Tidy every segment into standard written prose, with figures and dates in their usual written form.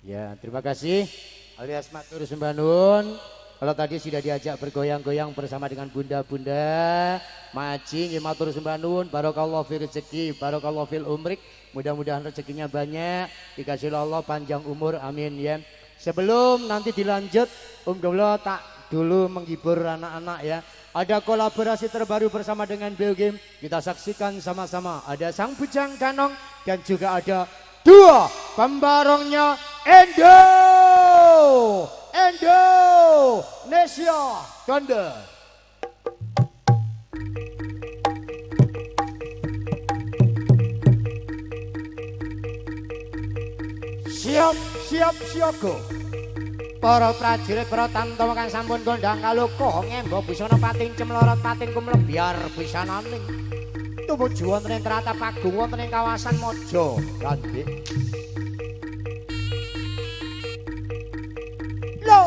Ya, terima kasih alias matur sembah nuwun. Kalau tadi sudah diajak bergoyang-goyang bersama dengan bunda-bunda, maji nggih matur sembah nuwun, barakallahu fi rezeki, barakallahu fil umrik. Mudah-mudahan rezekinya banyak, dikasih Allah panjang umur, amin ya. Sebelum nanti dilanjut, Gawlo tak dulu menghibur anak-anak ya. Ada kolaborasi terbaru bersama dengan Belgim. Kita saksikan sama-sama. Ada Sang Bujang Kanong dan juga ada dua pembarongnya Endo Nesia Gonde. Siap siaga. Para prajurit para tamtama kang sampun kondhang kalukuh ngemba busana pating cemlorot pating kumlebiar bisananing tumuju wonten ing tlatah Pagung wonten ing kawasan Maja Gandhik. Lho.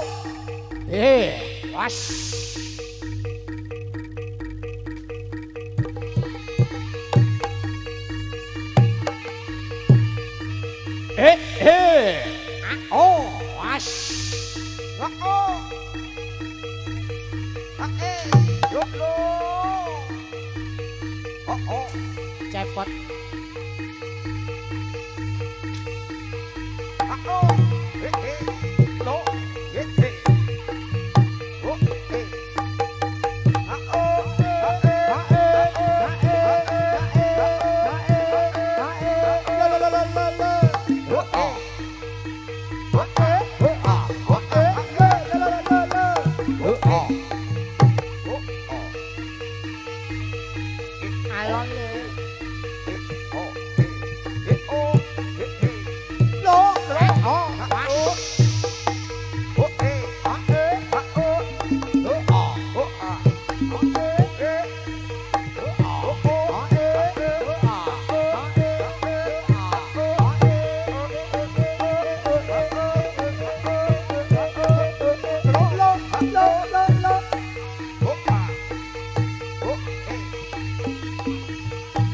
Was. Oh, was. Cepot.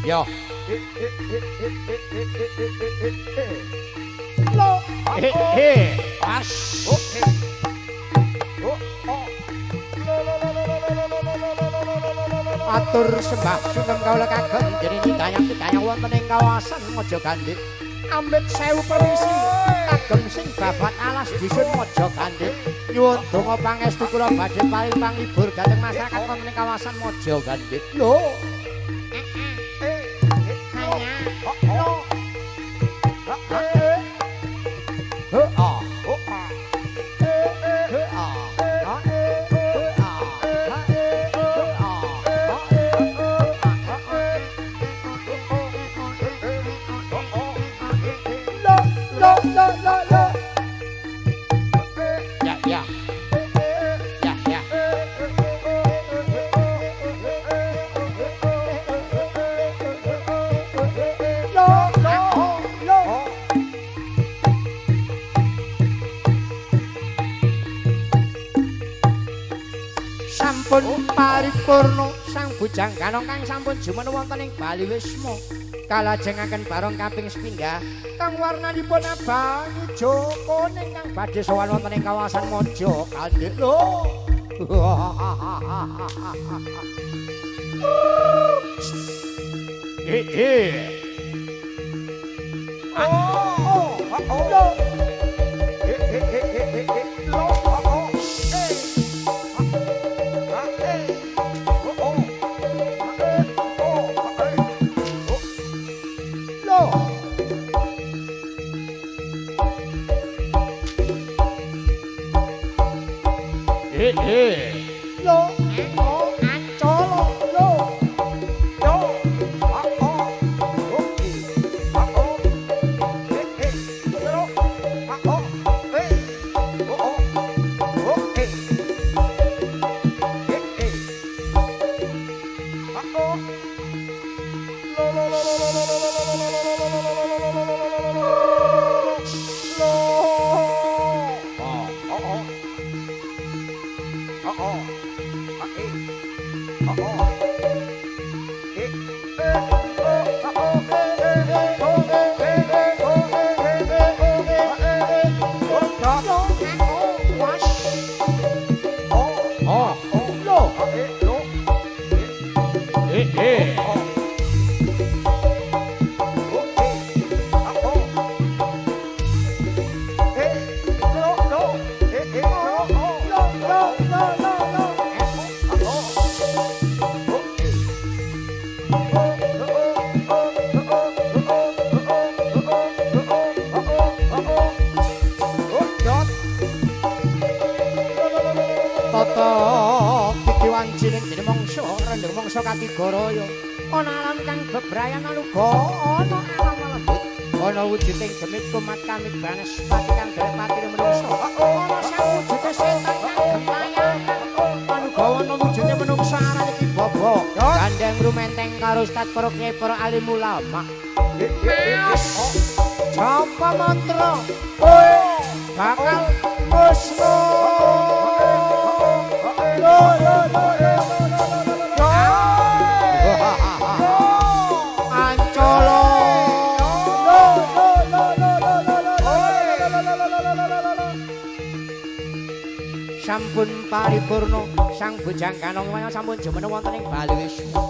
Yo. Pas. Atur sembah sugeng kawula kagem dening ditayang wonten ing kawasan Maja Gandhik. Ambet sewu permisi kagem sing babat alas dusun Maja Gandhik. Nyuwun donga pangestu kula badhe paring panglibur dhateng masyarakat wonten ing kawasan Maja Gandhik. Lho. Paripurna Sang Bujang Kanong kang sampun jumeneng wonten ing Bali Wisma kalajengaken barong kaping sepindhah kang warnanipun abang ijo kuning kang badhe sowan wonten ing kawasan Maja Gandhik lho. Mangsa Katigoraya ana alam kang bebrayan uga ana alam lembut ana wujuding demit kumat kamit Banaspati kang drepati menungso ana sang wujude setan kang gentayangan anuga ana wujude menungso arane Ki Bobo gandeng rumenteng karo Ustaz para kiai para alim ulama Japa mantra bakal musnah sampun paripurna sang bujang kanong sampun jumeneng wonten ing Bali Wisma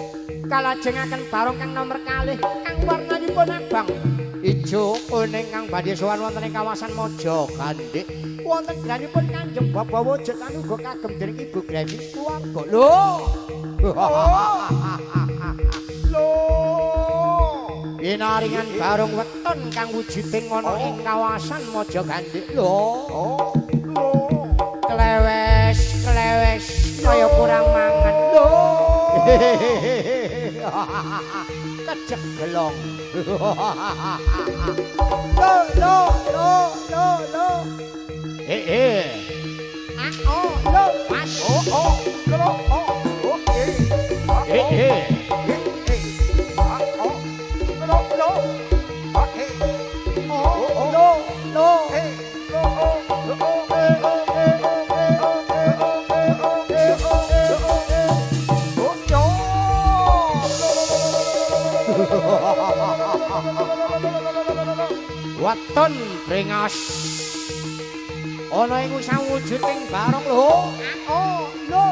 kalajengaken barong kang nomor kalih kang warnanipun abang ijo kuning kang badhe sowan wonten ing kawasan Mojo Gandhik wonten granipun Kanjeng Bapa Wujud lan uga kagem dening Ibu Grevi Kuwangga lho Pinaringan barong weton kang wujuding ana ing kawasan Mojo Gandhik lho klewes kaya kurang mangan lho kecek gelong lo lo pas Waton brengas ana ing sawujuding barong lho lo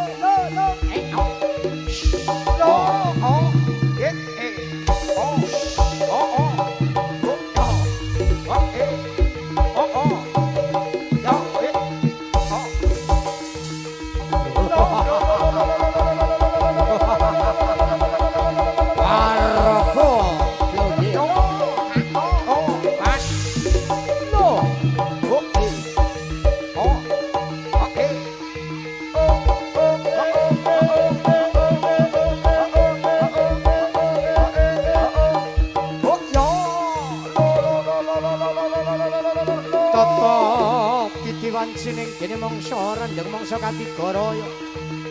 sining dene mangsa rendeng mangsa Katigoraya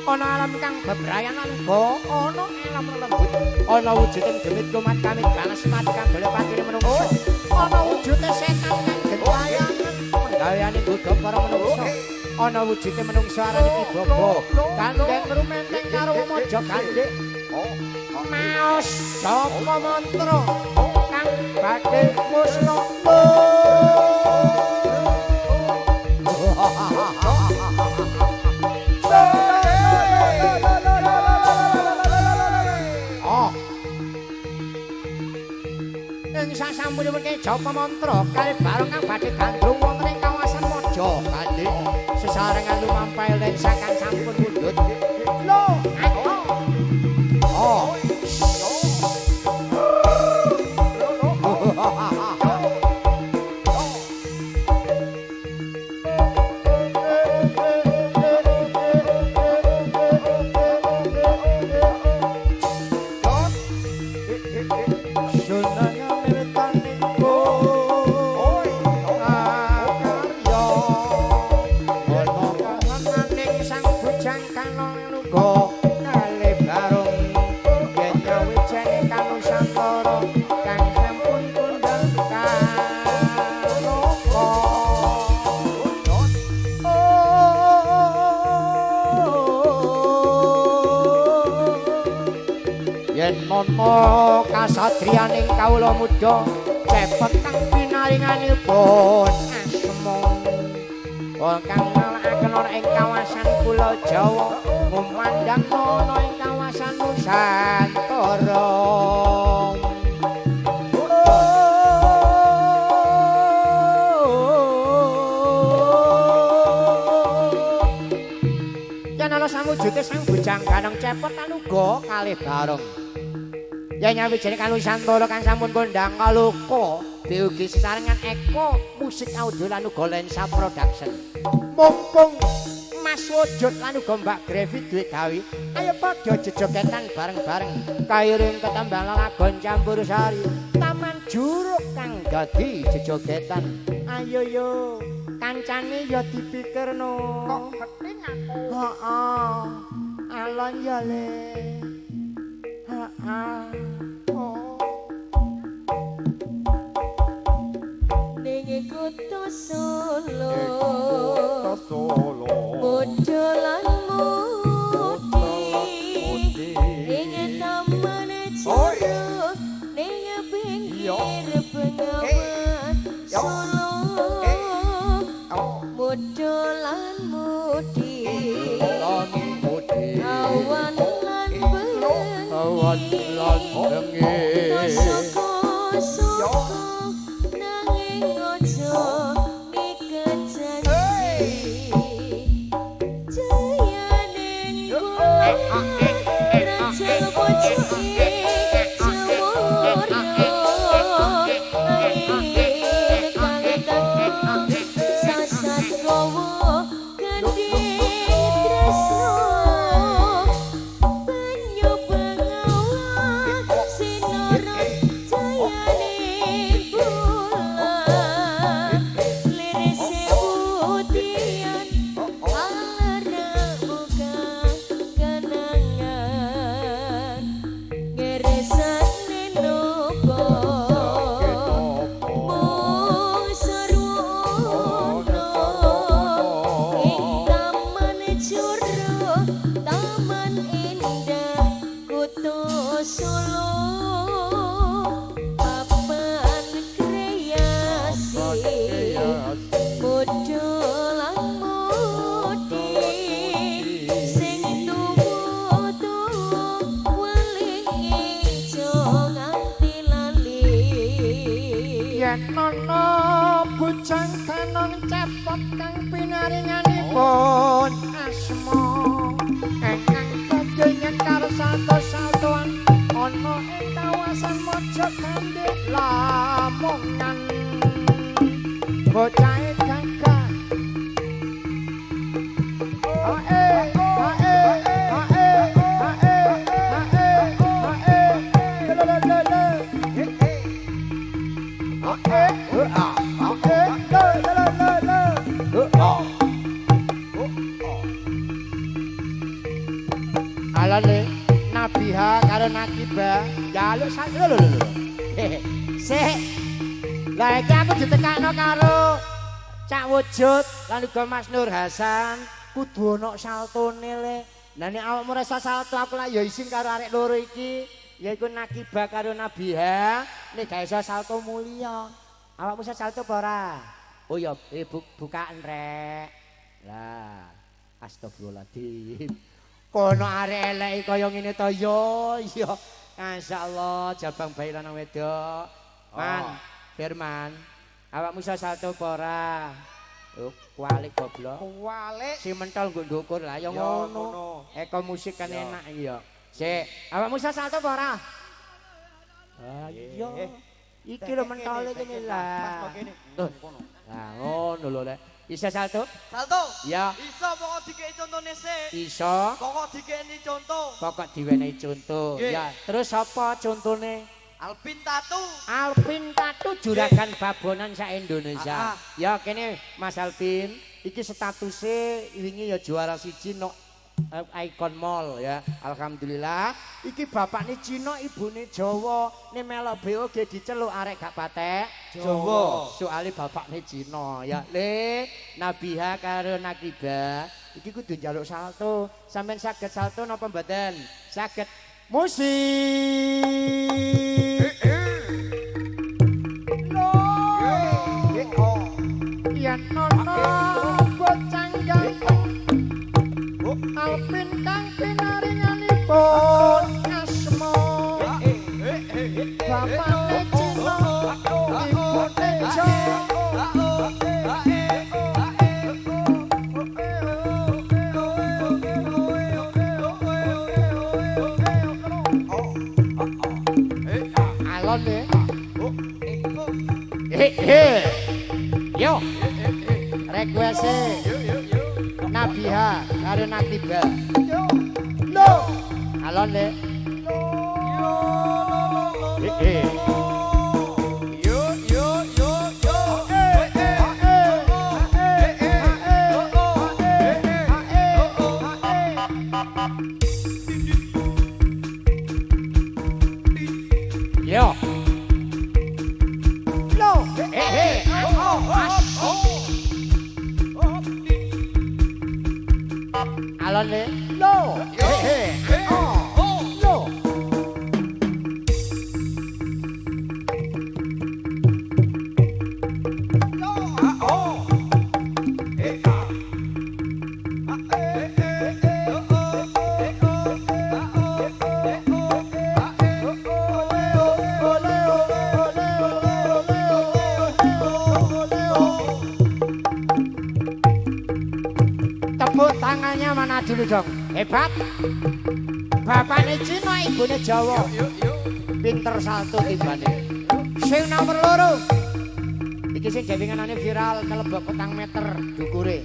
ana alam kang bebrayan uga ana alam lembut ana wujuding demit kumat kamit Banaspati kang drepati menungso ana wujude setan kang gentayangan penggaweane godhog para menungso ana wujude menungso arane Ki Bobo gandeng rumenteng karo Mojo Gandhik maos sapa mantra kang badhe musnah ing sasampunipun japa mantra kalih barong kang badhe gandrung wonten ing kawasan Mojo Gandhik sesarengan lumampah lensakan sampun mundhut lho Momo kasatriyaning kawula muda cepet kang pinaringanipun asmong kang ngalakaken ana ing kawasan Pulau Jawa memandang ana ing kawasan kawasan Nusantara. Yen ana samujute sang bujang kanang cepet lan uga kalih bareng. Yen nyawijine kan Nusantara kan sampun kondang kaluka ugi sesarengan Eko Musik Audio lan uga Lensa Production. Mumpung Mas Wujud lan uga Mbak Grevi duwe gawe, ayo padha jejogetan bareng-bareng kairing ketembang lagon campur sari. Taman Juruk kang dadi jejogetan. Ayo yo, kancane ya dipikirno. Kok penting aku? Heeh. Alon ya le. Heeh. Ning kutha Solo bodho lan mudi ing taman Juruk ning pinggir Bengawan Solo bodho lan mudi awan lan bengi Alane Nabiha karo Nakiba jaluk sak lho. Sik. Lah iki aku ditekakno karo Cak Wujud lan uga Mas Nur Hasan kudu ana saltone le. Lah nek awakmu rasa salto aku lak ya isin karo arek loro iki yaiku Nakiba karo Nabiha nek gak iso salto mulia. Awakmu iso salto apa ora? Oh ya bukaan rek. Lah astagfirullahaladzim. Kono arek elek kaya ngene to yo ya. Masyaallah jabang bayi lanang wedok. Man, Firman. Awakmu iso salto apa ora? Oh, kualik goblok. Kualik si mentol nggo ndukur lah ya ngono. Eko musik kan enak iki ya. Sik, awakmu iso salto apa ora? Ayo. Iki lho mentole kene lah. Lah ngono lho lek. Iso salto? Salto? Ya. Iso pokok dikei contone sik. Iso. Pokok dikei contoh. Pokok diwenehi contoh. Ya, terus apa contone? Alpin Tatu. Alpin Tatu juragan babonan sak Indonesia. Ya kene Mas Alpin, iki statusnya wingi ya juara siji no Icon Mall ya. Alhamdulillah. Iki bapakne Cina, ibune Jawa. Nek melok BOG diceluk arek gak patek Jawa. Soale bapakne Cina ya. Le Nabiha karo Nakiba iki kudu njaluk salto. Sampeyan saged salto napa mboten? Saged. Musik. Yen ana bocah ganteng Alpin kang pinaringanipun pun asma bapane Cina ibune Jawa alon deh yo request Nabiha karo Natiba no alon deh yo lo alon le lo lo tepuk tangannya mana dulu dong hebat bapaknya Cina ibunya Jawa pinter salto tibane sing nomor loro iki sing jawinganane viral kelebok petang meter dukure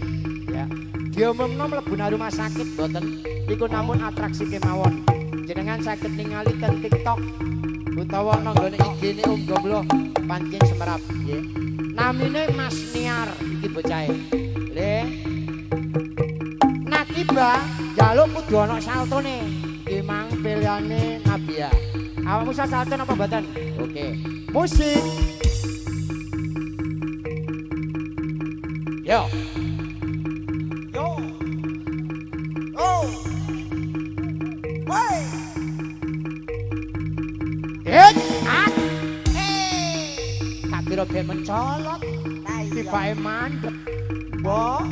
ya diumumno mlebu rumah sakit boten iku namun atraksi kemawon jenengan saged ningali ten TikTok utawa nang nggone IG-ne Gombloh pancing semerap nggih namine Mas Niar iki bocahe le Natiba jaluk kudu ana saltone iki mang pilihane Nabia awakmu salto apa mboten oke musik yo oh woi tak kira ben mencolot tibake mandek mbok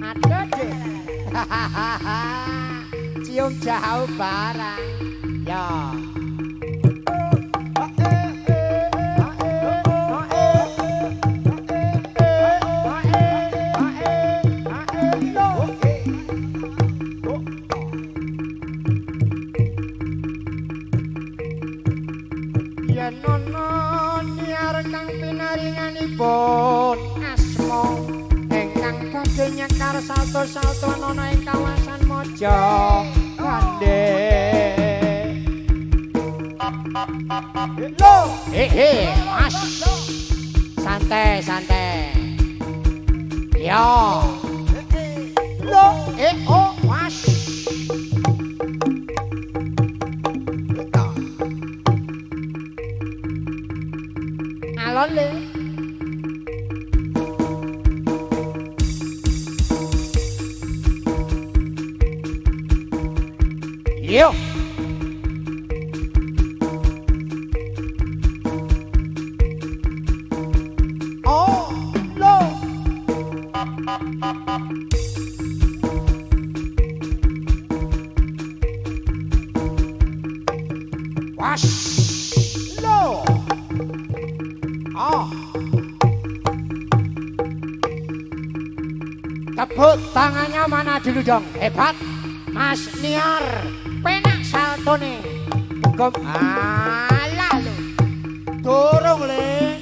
ada deh cium jauh barang ya ya nono niar kang pinaringanipun asma nyekar salto-salto ana ing kawasan Mojo Kande lo mas santai yo lo oh mas alon le yo oh lo wash lo oh tepuk tangannya mana dulu dong hebat Mas Niar penak saltone muga alah lho durung le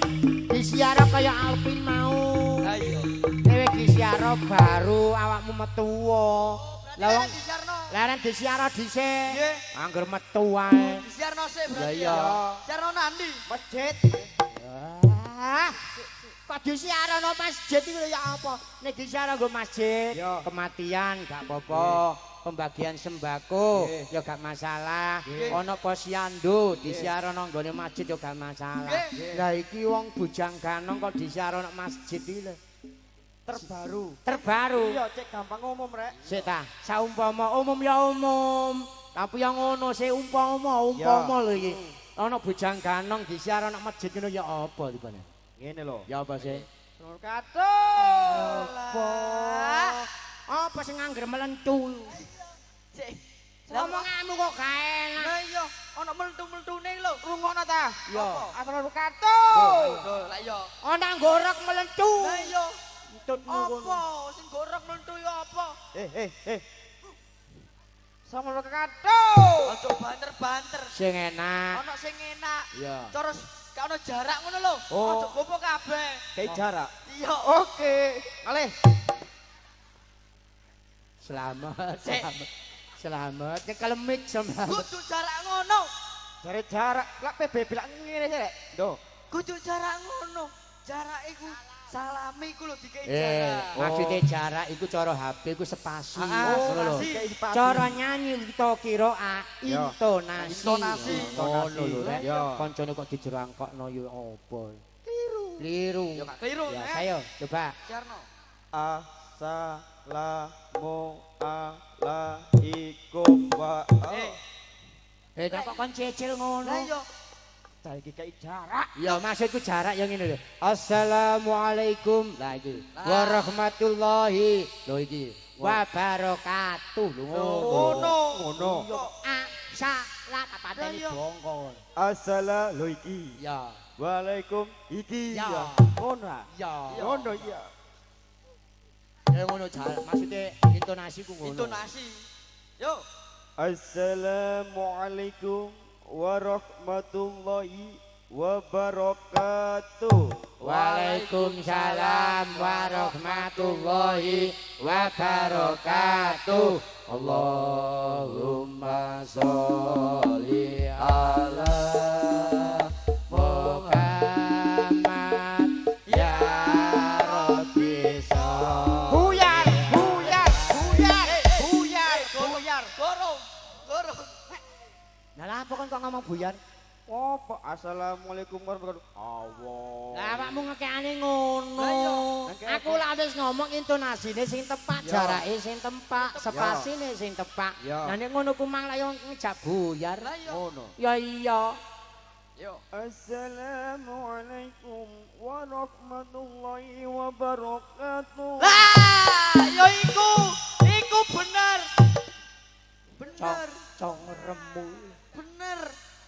disiara kaya Alvin mau ayo dhewe disiara baru awakmu metu lha wong leren disiara dhisik angger metu wae Disiarno sik berarti ya siarno nandi masjid kok disiarno masjid iki ya apa nek disiara nggo masjid kematian gak apa-apa pembagian sembako ya gak masalah ana posyandu disiarono nang gone masjid ya gak masalah lah iki wong bujang ganong kok disiarono masjid iki lho terbaru iya cek gampang umum rek sik ta saumpama umum ya umum tapi yang ngono sik umpama lho iki ana bujang ganong disiarono masjid ngono ya apa dipane ngene lho ya apa sih katul apa sing angger melentu Omonganmu kok gak enak. Lah iya, ana meltu-meltune lho. Rungokno ta? Yo. Asal katu. Lho, lah iya. Ana gorok melentu. Lah iya. Entutmu ngono. Apa sing gorok meltu ya apa? Sama katu. Aja banter-banter. Sing enak. Ana sing enak. Iya. Cara gak ana jarak ngono lho. Oh. Aja gopo kabeh. Kayak jarak. Iya. Oke. Aleh. Selamat, Sik. selamat. Selamat, kelemik selamat. Kudu jarak ngono. Dari jarak. Lah PBB lak ngene sih, Rek. Ndo. Kudu jarak ngono. Jarak iku salami iku lho dikei Eh, jarak. maksudnya jarak iku cara HP iku sepasi. Ngono lho. spasi. Cara nyanyi kita kira Yo. intonasi. Intonasi. Ngono lho, Rek. Yo. Kancane kok dijerangkokno yo apa? Keliru. Ya gak keliru, Ya, Nek. saya coba. Jarno. Assalamualaikum wa Kok kon cecil ngono? Lah iya. Saiki kayak jarak. Ya maksudku jarak yang ini lho. Assalamualaikum. Lah iki. Warahmatullahi. Lho iki. Wabarakatuh. Lho ngono. Ngono. Salat apa tadi Lah iya. bongkon. Assalamualaikum. Ya. Waalaikum iki. Ya. Ngono. Ya. Ngono iya. Ya ngono jarak. Maksudnya intonasiku ngono. Intonasi. Yo. Assalamualaikum warahmatullahi wabarakatuh. Waalaikumsalam warahmatullahi wabarakatuh. Allahumma sholli ala Muhammad ya Rabbi sholli. Buyar, buyar, buyar, buyar. Buyar. Gorong. Gorong. Nah lah apa kan kok ngomong buyar? Apa? Assalamualaikum warahmatullahi wabarakatuh. Lah awakmu ngekekane ngono. Lah iya. Aku lah wis ngomong intonasine sing tepat, Ya. jarake sing tepat, spasine sing tepat. Ya. Nah nek ngono ku mang lah yo ngejak buyar. Lah iya. Ngono. Ya iya. Yo. Assalamualaikum warahmatullahi wabarakatuh. Lah, yo iku. Iku bener. Bener. Cong remu. Bener.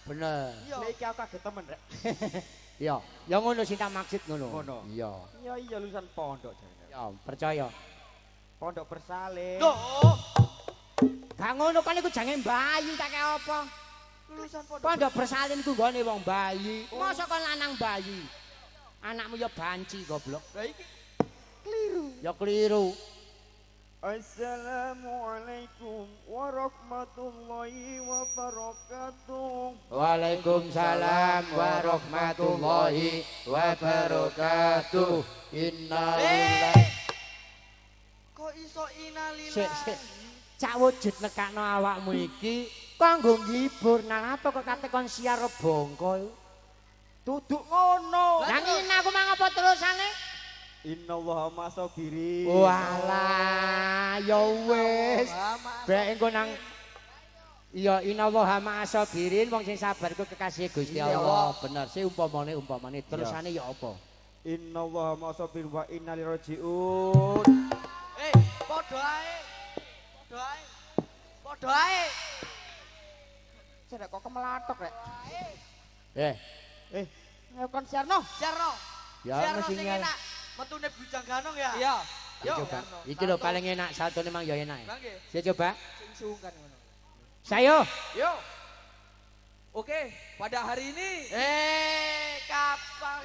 Bener. Iya. Lek iki aku kaget temen, Rek. Ya, ya ngono sing tak maksud ngono. Ngono. Iya. Iya iya lulusan pondok jane. Ya, percaya. Pondok bersalin. Loh, Gak ngono kan iku jange bayi tak kaya apa? lulusan pondok. Pondok bersalin ku nggone wong bayi. Masa kon lanang bayi? Anakmu ya banci goblok. Lah iki Ya keliru. Assalamualaikum warahmatullahi wabarakatuh. Waalaikumsalam warahmatullahi wabarakatuh. Innalillahi. kok iso inalilah. Sik. Cak wujud nekakno awakmu iki kanggo ngibur. Nang apa kok kate kon siar bongko iku? Duduk ngono. Lah ngene aku mang apa terusane? Innallaha masabirin. Walah, ya wis. Bae engko nang iya innallaha ma'asabirin wong sing sabar ku kekasih Gusti Allah. Bener sih umpamane terusane ya apa? Innallaha masabirin wa inna ilaihi rajiun. Padha ae. Padha ae. Padha ae. Sedek kok kemelatok, Rek. Eh, Kon siarno. Jarno. ya Jarno mesti sing nyal. enak. Metune bujang ganong ya. Iya. Yo. Coba. Iki lho paling enak saltone mang ya enak. Nggih. Saya coba. Sing sungkan ngono. Sayo. Yo. Oke, pada hari ini Kapan?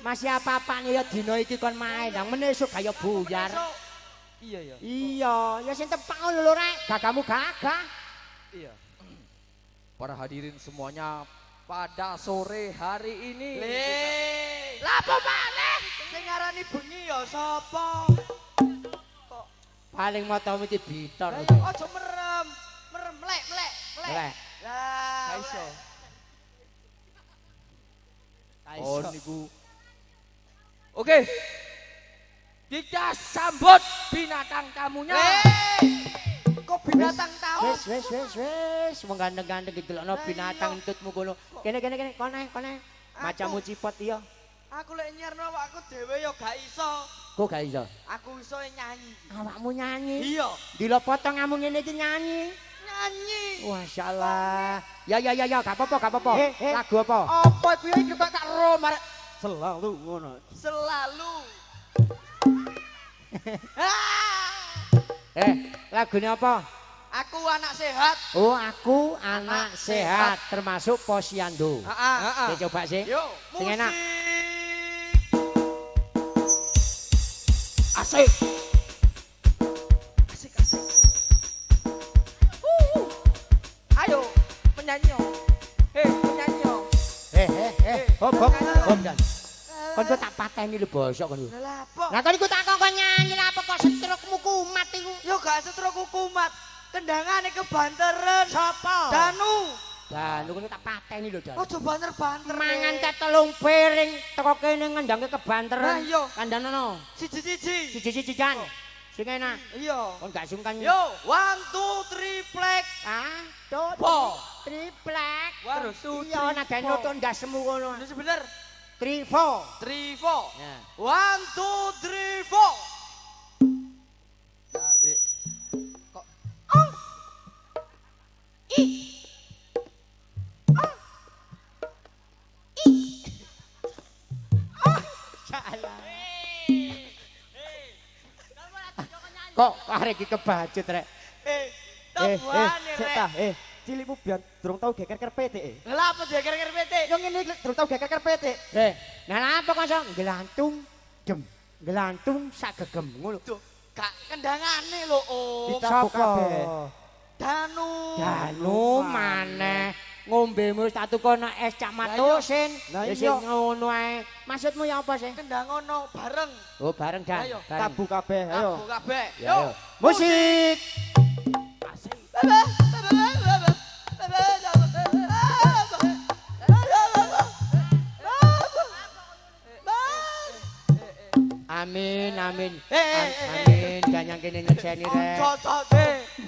Masih apa-apane ya dina iki kon main. Nang menesuk kaya buyar. iya ya. Iya, ya sing tepak ngono lho rek. Gagamu gagah. Iya. Para hadirin semuanya pada sore hari ini Lapo maneh? Sing ngarani bengi ya sapa? Paling motomu iki bitor. Aja merem. Merem mlek. Lek. Lah. Kaiso. Oh niku. Oke. Kita sambut binatang tamunya. Kok binatang tahu? Wes, wong gandeng-gandeng didelokno binatang entutmu kono. Kene, koneh. Macamu cipot iya. Aku lek nyerno awakku dhewe ya gak iso. Kok gak iso? Aku iso nyanyi. Awakmu nyanyi. Iya. Dilo potonganmu ngene iki nyanyi. nyanyi. Masya Allah. Ya, gak apa-apa. Lagu apa? Apa iku iki kok tak ro marek Selalu ngono. selalu. Lagunya apa? Aku anak sehat. Oh, aku anak sehat, termasuk Posyandu. Heeh. Oke, coba sih. Yo, Sing enak. Asik. Asik. Ayo, penyanyi. Penyanyi. Hop dan. Kon kok tak pateni lho bosok kon. Lah apa? Lah tadi ku tak kok nyanyi lah apa kok setrukmu kumat iku. Yo gak setruk kumat. Kendangane kebanteren. Sapa? Danu. Lah niku tak pateni lho, Dan. Ojo banter-banter. Mangan teh telung piring teko kene ngendangke kebanteren. Lah iya. Kandhanono. Siji-siji. Siji-sijian. Sing enak. Iya. Kon gak sungkan. Yo, 1 2 3 plek. Ah, tot. Po. Triplek. Terus. Iya, nagane nutuk ndasmu ngono. Ini bener. 3 4. 3 4. Ya. 1 2 3 4. Kok Salah. Kok arek iki kebacut rek. Tobuane sik rek. ta, cilikmu biar durung tau geger petik. Lah apa dia kira-kira PT? Yo ngene iki durung tau geger petik. Nah apa kok iso gelantung dem, gelantung sak gegem ngono. Tuh, gak kendangane lho, Om. Ditabuk kabeh. Danu Maneh ngombemu wis tak tukono es cak matusin. Lah Ya iya. sing ngono ae. Maksudmu ya apa sih? kendangono bareng. Oh, bareng Dan. Ayo. Bareng. Tabu kabeh, ayo. Aku kabeh. Ya, Yo. ayo. Musik. Amin. Amin. Dan yang kene nyekseni rek. Cocok.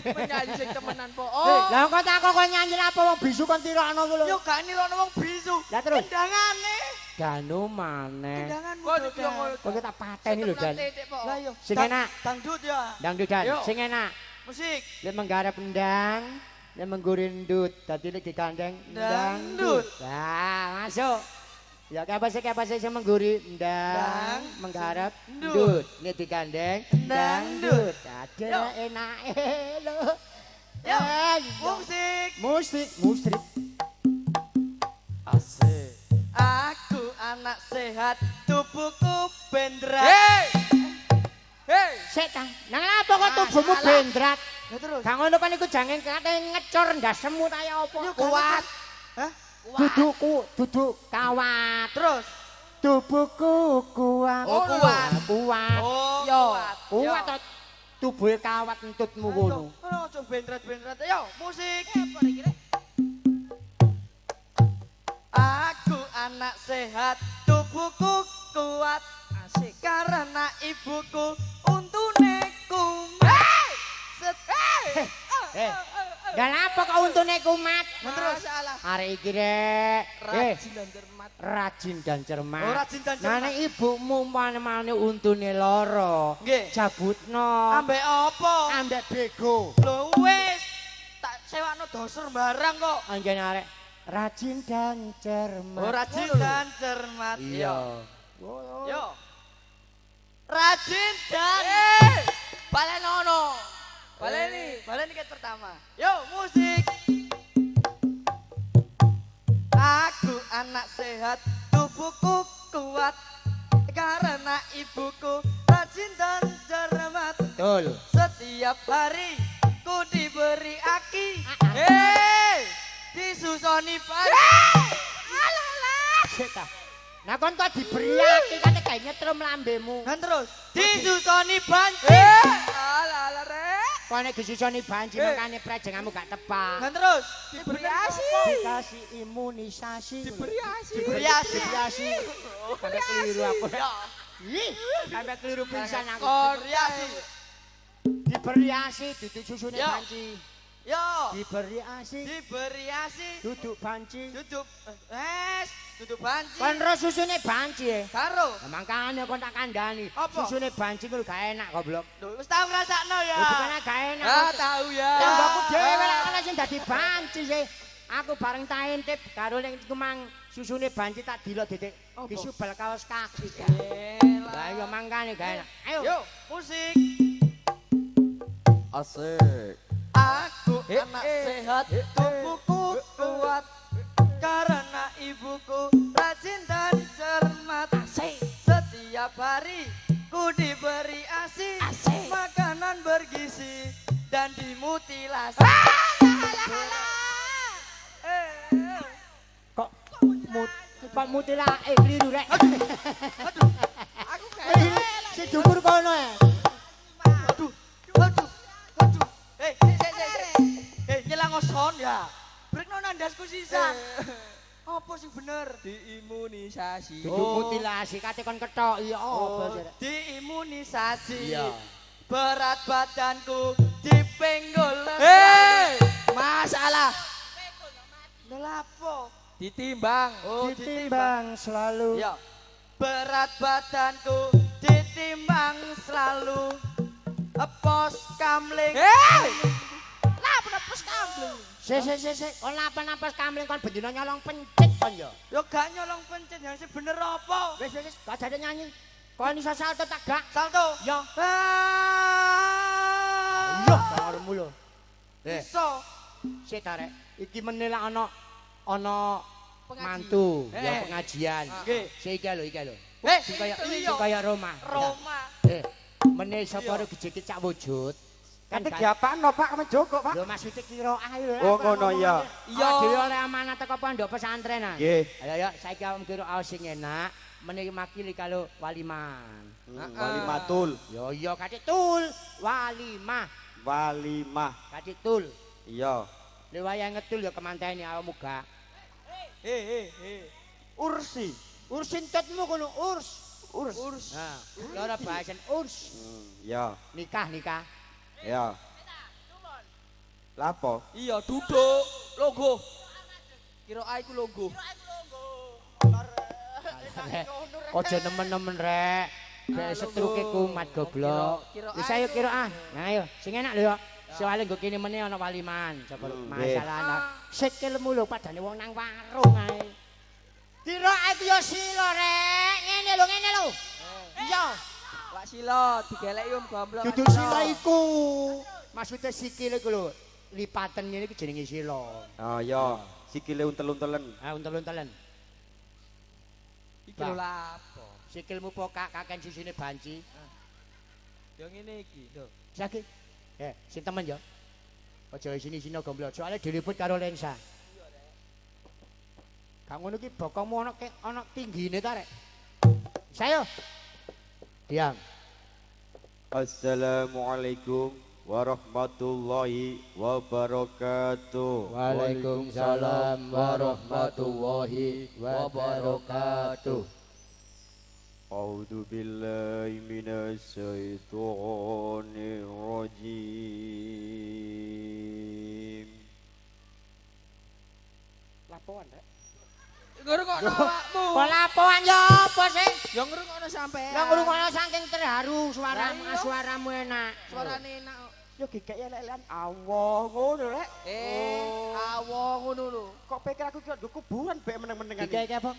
Menyanyi sing temenan po. Lah kok tak kok nyanyi apa wong bisu kon tirakno ku lho. Yo gak nilono wong bisu. Lah terus Kendangane. Danu maneh. Kendanganmu. Kok Dodan. yo ngono. Kok tak pateni lho Dan. Lah yo. Sing enak. Dangdut ya. Dangdut Dan. Yo. Sing enak. Musik. Lek menggarap endang, lek menggurindut, dadi lek dikandeng Dangdut. Nah, masuk. Ya kayak apa sih yang mengguri endang, menggarap Dangdut. dut, nek dikandeng Dangdut. Ada Yo. enak lho. Yo. Eh, Musik. musrik. Asik. Aku anak sehat, tubuhku bendrat. Hei. Sik ta. Nang apa kok tubuhmu salah. bendrat? Ya terus. Gak ngono kan iku jange kate ngecor ndasemu ta ya apa? Yo, Kuat. Hah? Duduk kawat. Terus. Tubuhku kuat. Oh, kuat. Kuat. Oh, Yo, kuat. kuat Yo. to tubuhe kawat entutmu ngono. Ayo, ojo bendrat-bendrat. Yo, musik. Aku anak sehat, tubuhku kuat. Asik. Karena ibuku untune kumat. Dan apa kok untune kumat? Terus. Arek iki rek. Rajin dan cermat. Rajin dan cermat. Oh, rajin dan cermat. Nah, nek ibumu mane-mane untune lara, Nggih. jabutno. Ambek apa? Ambek bego. Lho wis. Tak sewakno doser barang kok. Anjen arek rajin dan cermat. Oh, rajin dan cermat. Iya. Yo. Rajin dan balenono. Baleni ket pertama. Yo, musik. Aku anak sehat, tubuhku kuat. Karena ibuku rajin dan cermat. Betul. Setiap hari ku diberi aki. Disusoni pagi. Sik ta. Nah kon kok diberi aki kate gawe nyetrum lambemu. Dan terus disusoni banci. Alah rek. Kok nek disusoni banci makane prejengamu gak tepak. Dan terus Diberi asi. Dikasih imunisasi. Diberi asi. diberi asi. Dikasih. Sampai keliru aku. Yo, Ih, sampai keliru pisan aku. diberi asi. Diberi asi duduk susune Yo. banci. Yo, Diberi asi diberi asi. duduk banci. Duduk Dudu banci. Kon ro susune banci e. Karo. Lah mangkane kon tak kandhani. Apa? Susune banci ku gak enak goblok. Lho wis tau ngrasakno ya. Lho bukan gak enak. Ah, tahu ya. Tembokku dhewe lek ana sing dadi banci sih. Aku bareng tak intip karo ning iku mang susune banci tak dilok dedik. Disubel kaos kaki. Lah iya mangkane gak enak. Ayo. Yo, musik. Asik. Aku anak sehat, tubuhku kuat karena ibuku rajin dan cermat. Setiap hari ku diberi ASI, makanan bergizi dan dimutilasi. Kok mutilake kliru rek. Aku kayak Si dhuwur kono e. Waduh. Nyelang oson ya. Brekno nandasku sisan. Apa sing bener? Diimunisasi. Duduk mutilasi kate kon kethok iya apa sih rek. Diimunisasi. Iya. Berat badanku dipenggol. Masalah. Nelapo? Ditimbang. Ditimbang selalu. Ya. Berat badanku ditimbang selalu. Pos kamling. Sik. Kon napa-napas kamling kon bendina nyolong pencit kon yo. Yo gak nyolong pencet yang sing bener apa? Wis, gak jane nyanyi. Kon iso salto tak gak? Salto. Yo. Ah. Yo, karemu lho. Iso. Sik ta rek. Iki meneh lak ana mantu, ya pengajian. Nggih. Sik iki lho. Sing iya. kaya Roma. Roma. Meneh sapa ro gejeke cak wujud. Kate diapakno Pak men Joko Pak. Lho maksudnya kiraahe lho. Oh ngono ya. Iya. Dhewe oleh amanat teko pondok pesantrenan. Nggih. Ayo saiki awam kiraahe sing enak meniki makili kalau waliman. Walimatul. Yo iya kate tul walimah. Walimah. Kate tul. Iya. Le wayah ngetul ya kemanteni awakmu gak. Ursi. Ursin tutmu kono urs. Urs. Nah, loro bahasan urs. Ya. Nikah. Ya. Lapo? Iya duduk logo. Kira iku logo. Ojo nemen-nemen rek. Bek setruke kumat goblok. Wis ayo kira Nah ayo, sing enak lho yo. Soale nggo kene meneh ana waliman. Coba masalah ana. Sikilmu lho padane wong nang warung ae. Kira iku yo sila rek. Ngene lho. Iya. Wak sila digeleki gomblok. Dudu sila iku. Maksudnya sikile iku lho. Lipaten ngene iki jenenge sila. Oh ya, sikile untel-untelen. Ah untel-untelen. Iki lho lapo. Sikilmu pokak kaken sisine banci. Yo ngene iki lho. Saki. Sing temen ya. Aja sini-sini gomblok. Soale diliput karo lensa. Kang ngono iki bokongmu ana tinggine ta rek. Sayo. Diam. Assalamualaikum warahmatullahi wabarakatuh. Waalaikumsalam warahmatullahi wabarakatuh. A'udzu billahi minasyaitonir rajim. Lapoan rek. Ngrungokno awakmu. Kok lapoan ya apa sih? Yo ngrungokno sampean. Lah ngrungokno saking terharu suaramu enak. Suarane enak. Yo gigek elek-elekan. Allah ngono rek. Awong ngono lho. Kok pikir aku ki nduk kuburan bek meneng-menengan. Gigek apa?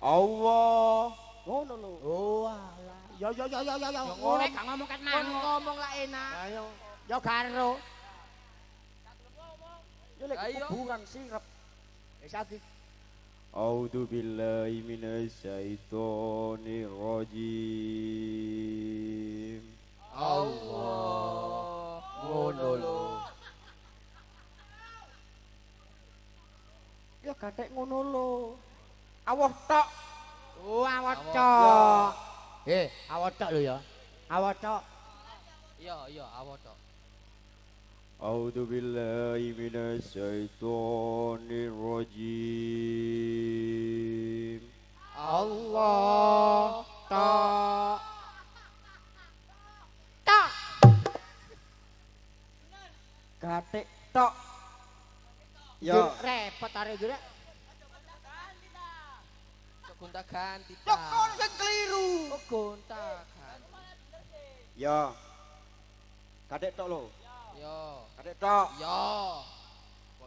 Allah. Ngono lho. Oh alah. Yo. Ngene gak ngomong ket Kon ngomong lah enak. Ayo. Yo karo. Yo lek Ayo. kuburan sirep. Wis ati. A'udzu billahi minasyaitonir rajim. Allah. Ngono lho. Ya kathek ngono lho. Awah tok. Oh, awah tok. Awah tok lho ya. Awah tok. Iya, awak tok. A'udzu billahi minasyaitonir rajim. Allah tok. Tok. Kathek tok. Ya, Repot arek iki rek. gonta ganti. Lho kon sing keliru. Oh, gonta ganti. Ya. Kadek tok lo. Yo. Kadek tok. Yo.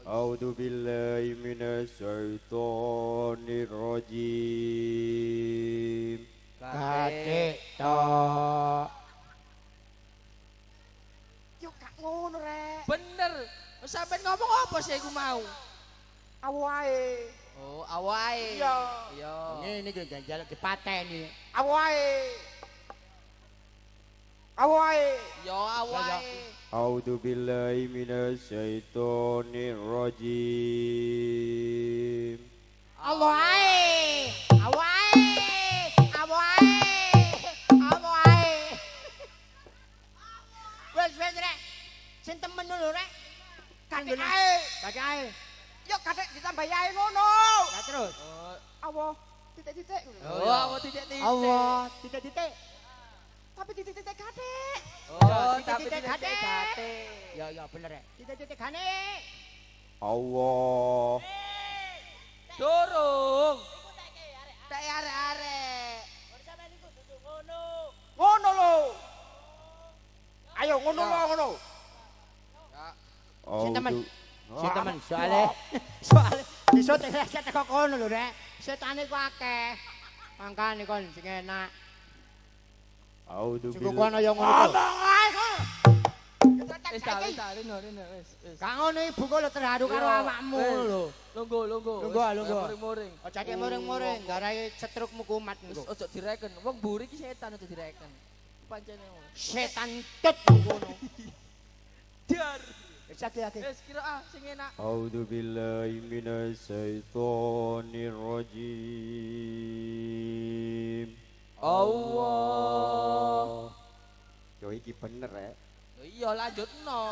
A'udzu billahi minasyaitonir rajim. Kadek tok. Yo gak ngono rek. Bener. Sampeyan ngomong apa sih iku mau? Awae. Oh, awae. Iya. Iya. Ngene iki ganjal dipateni. Awae. Awae. Yo awae. A'udzu billahi minasyaitonir rajim. Allah ae. Awae. Awae. Awae. Wes rek. Sing temen lho rek. Kadek ae. Kadek ae. Yo kadek ditambah ae ngono. Lah terus. Allah. Titik-titik. Oh, apa titik-titik? Allah, titik-titik. Tapi titik-titik kadek. Oh, titik-titik tapi gade. gade. Ya bener rek. Titik-titik gane. Allah. Durung. Tak arek-arek. Ngono lho. Ayo ngono Ya. lho ngono. Si temen. A'udzu Si temen soalnya iso teko kono lho rek. Setane ku akeh. Mangkane kon sing enak. A'udzu Sing kono billahi ya ngono. Wis ta, rene wis. Gak ngono ibu kok lho terharu karo Iya, awakmu wis. lho. Lungguh. Lungguh, lungguh. Muring-muring. Aja cek muring-muring, garai setrukmu kumat Wis engko. ojo direken. Wong mburi ki setan ojo direken. Pancene ngono. Setan tut ngono. Dar. Wis ati-ati. Wis kira ah sing enak. A'udzu billahi minasyaitonir rajim. Allah. Yo iki bener rek. Lho iya lanjutno.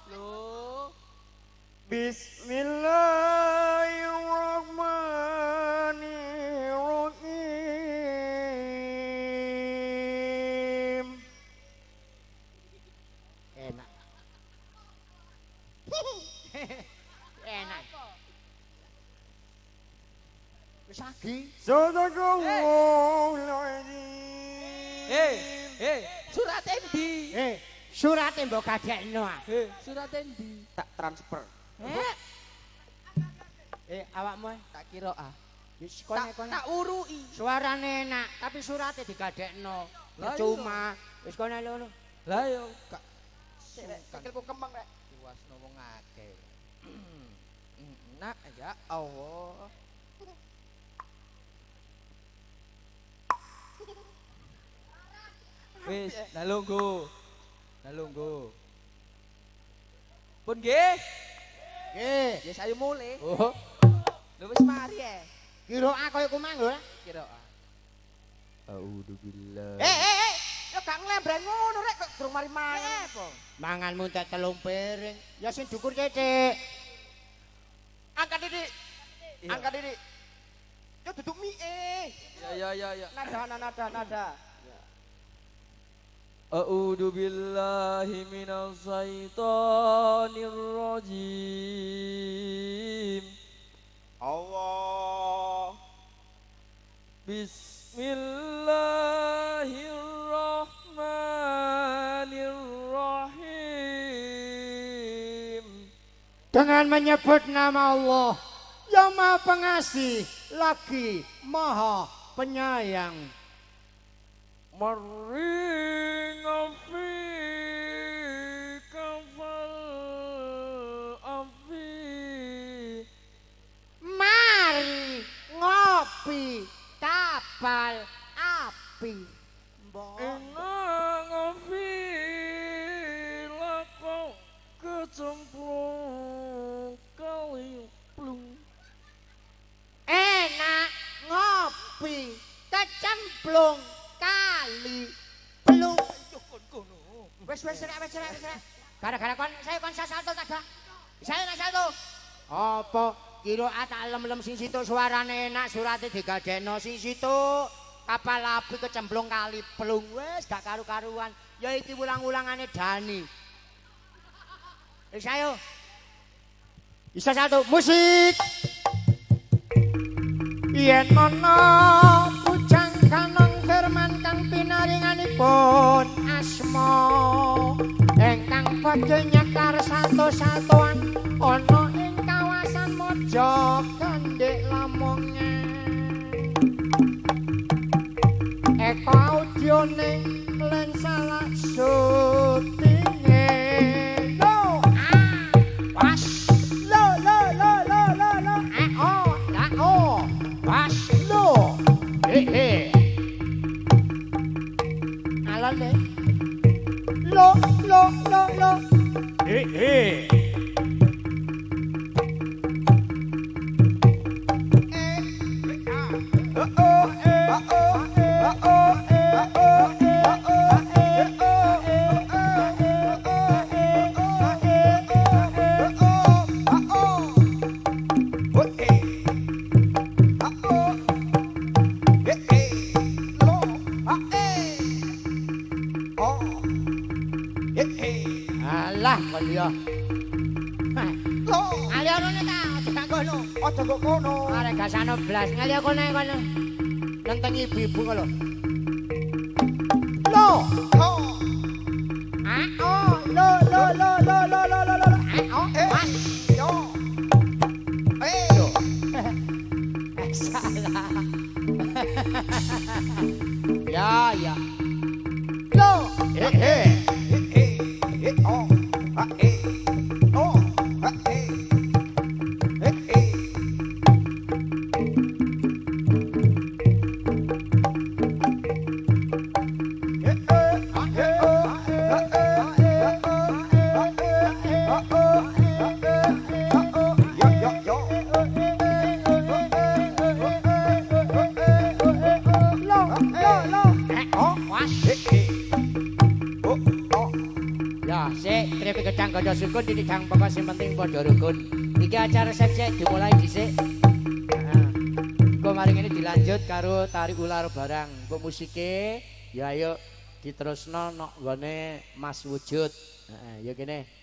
Lho. Bismillahirrahmanirrahim. Enak. Enak. Wis lagi. Sadaqallahul azim. Surate ndi? Surate mbok gadekno ah. Surate ndi? Tak transfer. Awakmu Tak kira ah. wis kono Tak urui. suarane enak, tapi surate digadekno. Lah Cuma wis kono lho. Lah yo gak Sikilku kembang rek. diwasno wong akeh. Nak ya Allah. Wis, nalunggu. Pun nggih. Nggih. Ya saya mulai. Oh, Lho wis mari ya. kira koyo kumang lho. Kira ah. A'udzu billahi. Yo gak nglembreng ngono rek kok durung mari mangan. Apa? Manganmu tak telung piring. Ya sing dukur cetik. Angkat Didik. Iya. Angkat Didik. Yo duduk mie. Ya. Nada. A'udzu billahi minasy syaithanir rajim. Allah. Bismillahirrahmanirrahim. Dengan menyebut nama Allah yang Maha Pengasih lagi Maha Penyayang. Mari ngopi kafal afi. Mari ngopi kapal api. Mbok. Enak ngopi lako kecemplung kali plung. Enak ngopi kecemplung kali belum. Wes rek. Gara-gara kon saya kon salto tak. Saya nak salto. Apa kira tak lem-lem sing situ suarane enak surate digadekno sing situ kapal api kecemplung kali pelung wis gak karu-karuan ya iki ulang-ulangane Dani. Ayo. Bisa salto musik. yen ana bujang kanong firman kang pinaringanipun asma ingkang badhe nyekar satu-satuan ana ing kawasan Mojo Gandhik Lamongan. Eko audione lan salah syutinge lo pas lo pas lo alon deh lo alah kon yo ali ono ne ta aja kono aja kok kono arek gasane blas ngali kono kono nenteng ibu-ibu kok lho mas yo salah ya lo gedang gada sukun didang pokok sing penting padha rukun. Iki acara resepsi dimulai dhisik. Engko mari ngene dilanjut karo tari ular barang. Engko musike ya ayo diterusno nok nggone Mas Wujud. Ya kene.